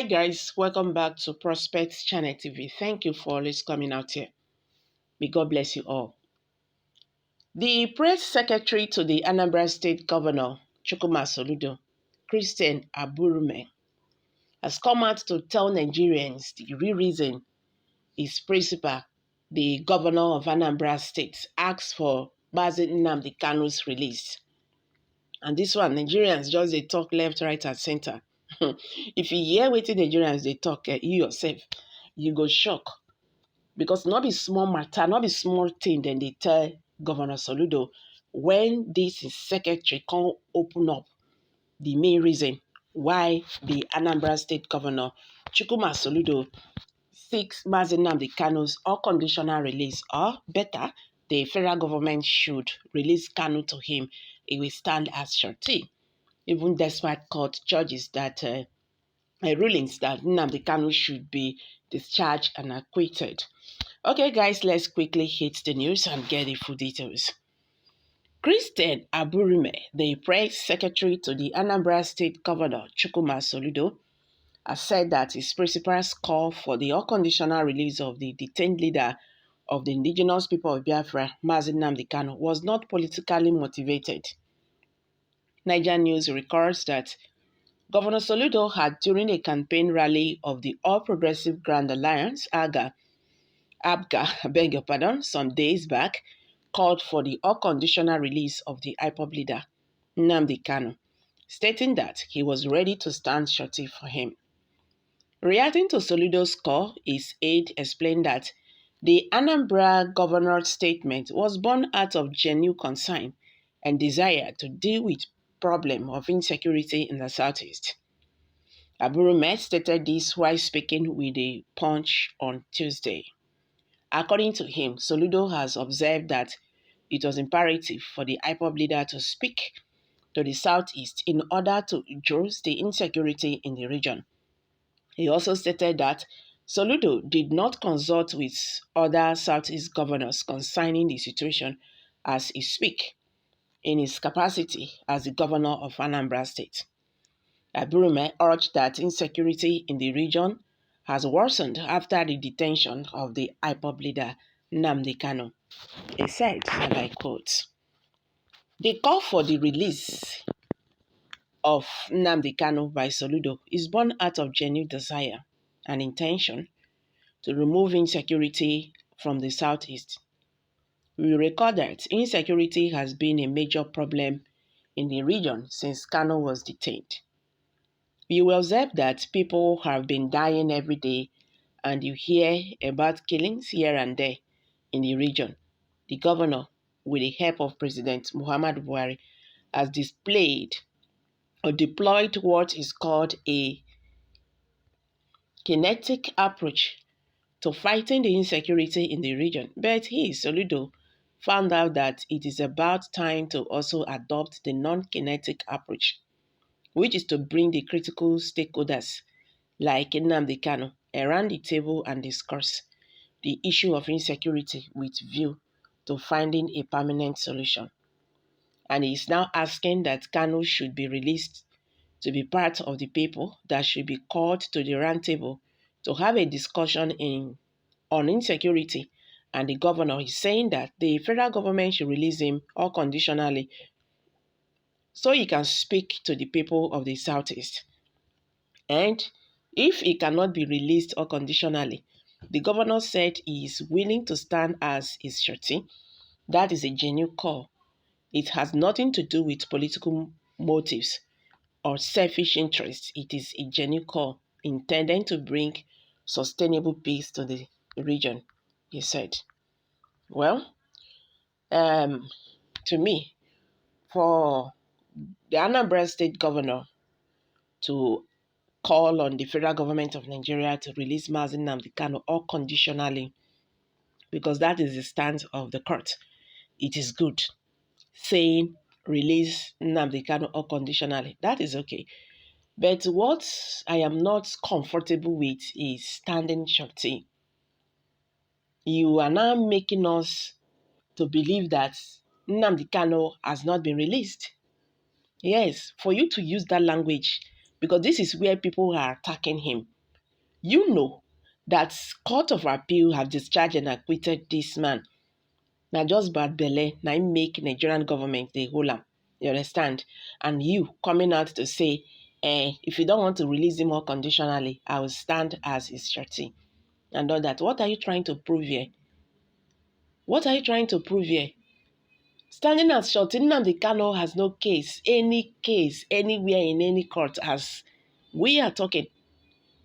Hi guys, welcome back to Prospect Channel TV. Thank you for always coming out here. May God bless you all. The press secretary to the Anambra State Governor, Soludo, Christian Aburume, has come out to tell Nigerians the real reason his principal, the governor of Anambra State, asked for Nnamdi Kanu's release. And this one, Nigerians just they talk left, right, and center. If you hear what Nigerians they talk, you yourself, you go shock. Because not be small matter, not be small thing, then they tell Governor Soludo when this is secretary can't open up the main reason why the Anambra State Governor Soludo seeks Nnamdi Kanu's unconditional release, or better, the federal government should release Kanu to him. It will stand as surety, even despite court judges that rulings that Nnamdi Kanu should be discharged and acquitted. Okay, guys, let's quickly hit the news and get the full details. Christian Aburume, the press secretary to the Anambra State Governor Soludo, has said that his principal's call for the unconditional release of the detained leader of the indigenous people of Biafra, Nnamdi Kanu, was not politically motivated. Niger News records that Governor Soludo had, during a campaign rally of the All Progressive Grand Alliance, ABGA, some days back, called for the unconditional release of the IPOB leader, Nnamdi Kanu, stating that he was ready to stand surety for him. Reacting to Soludo's call, his aide explained that the Anambra governor's statement was born out of genuine concern and desire to deal with problem of insecurity in the southeast. Aburume stated this while speaking with the Punch on Tuesday. According to him, Soludo has observed that it was imperative for the IPOB leader to speak to the southeast in order to address the insecurity in the region. He also stated that Soludo did not consult with other southeast governors concerning the situation as he speak in his capacity as the governor of Anambra State. Aburume urged that insecurity in the region has worsened after the detention of the IPOB leader Nnamdi Kanu. He said, and I quote, "The call for the release of Nnamdi Kanu by Soludo is born out of genuine desire and intention to remove insecurity from the southeast. We record that insecurity has been a major problem in the region since Kanu was detained. You will observe that people have been dying every day and you hear about killings here and there in the region. The governor, with the help of President Muhammadu Buhari, has displayed or deployed what is called a kinetic approach to fighting the insecurity in the region. But he, Soludo, found out that it is about time to also adopt the non-kinetic approach, which is to bring the critical stakeholders like Nnamdi Kanu around the table and discuss the issue of insecurity with view to finding a permanent solution. And he is now asking that Kanu should be released to be part of the people that should be called to the round table to have a discussion on insecurity. And the governor is saying that the federal government should release him unconditionally so he can speak to the people of the southeast. And if he cannot be released unconditionally, the governor said he is willing to stand as his surety. That is a genuine call. It has nothing to do with political motives or selfish interests. It is a genuine call intended to bring sustainable peace to the region, he said. Well, to me, for the Anambra State Governor to call on the federal government of Nigeria to release Nnamdi Kanu unconditionally, because that is the stance of the court. It is good. Saying release Nnamdi Kanu unconditionally, that is okay. But what I am not comfortable with is standing surety. You are now making us to believe that Nnamdi Kanu has not been released. Yes, for you to use that language, because this is where people are attacking him. You know that Court of Appeal have discharged and acquitted this man. Now just bad belle, now make Nigerian government they hold him. You understand? And you coming out to say, if you don't want to release him unconditionally, I will stand as his surety. And all that. What are you trying to prove here? What are you trying to prove here? Standing as surety, Nnamdi Kanu has no any case, anywhere in any court as we are talking.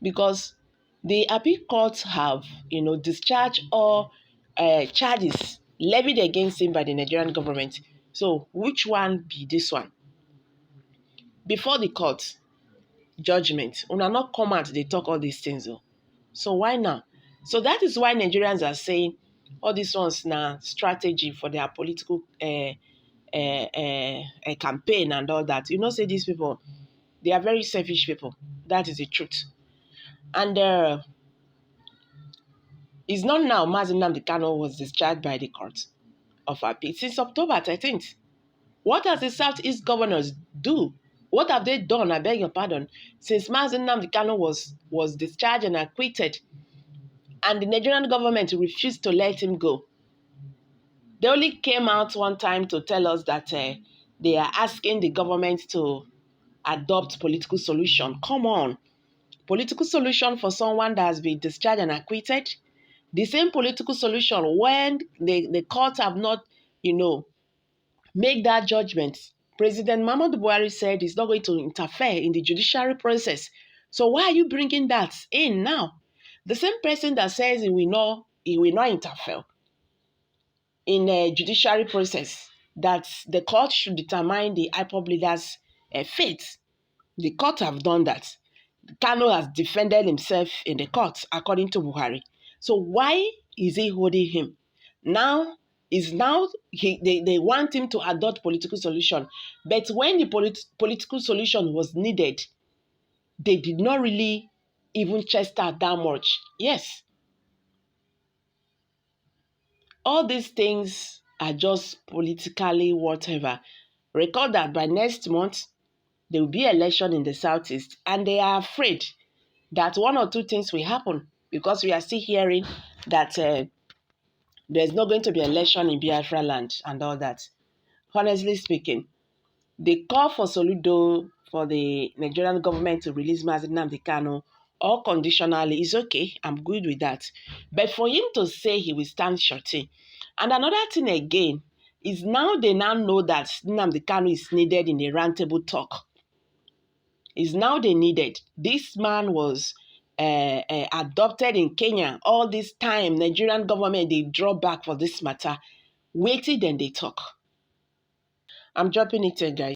Because the appeal courts have, discharged all charges levied against him by the Nigerian government. So which one be this one? Before the court judgment, una not come out, they talk all these things. Oh. So why now? So that is why Nigerians are saying all these ones now strategy for their political campaign and all that. Say these people, they are very selfish people. That is the truth. And it's not now Nnamdi Kanu was discharged by the Court of Appeal since October 13th. What has the Southeast governors do? What have they done, I beg your pardon, since Nnamdi Kanu was discharged and acquitted and the Nigerian government refused to let him go? They only came out one time to tell us that they are asking the government to adopt political solution. Come on. Political solution for someone that has been discharged and acquitted? The same political solution when the courts have not, make that judgment. President Muhammadu Buhari said he's not going to interfere in the judiciary process. So why are you bringing that in now? The same person that says he will not interfere in a judiciary process, that the court should determine the IPOB leader's fate. The court have done that. Kanu has defended himself in the court, according to Buhari. So why is he holding him? Now they want him to adopt political solution. But when the political solution was needed, they did not really even chest out that much. Yes. All these things are just politically whatever. Recall that by next month, there will be election in the Southeast, and they are afraid that one or two things will happen because we are still hearing that there's not going to be election in Biafra land and all that. Honestly speaking, the call for Soludo for the Nigerian government to release Nnamdi Kanu or conditionally is okay. I'm good with that. But for him to say he will stand shorty. And another thing again is they now know that Nnamdi Kanu is needed in a roundtable talk. Is now they needed. This man was adopted in Kenya. All this time, Nigerian government, they draw back for this matter. Waited and they talk. I'm dropping it here, guys.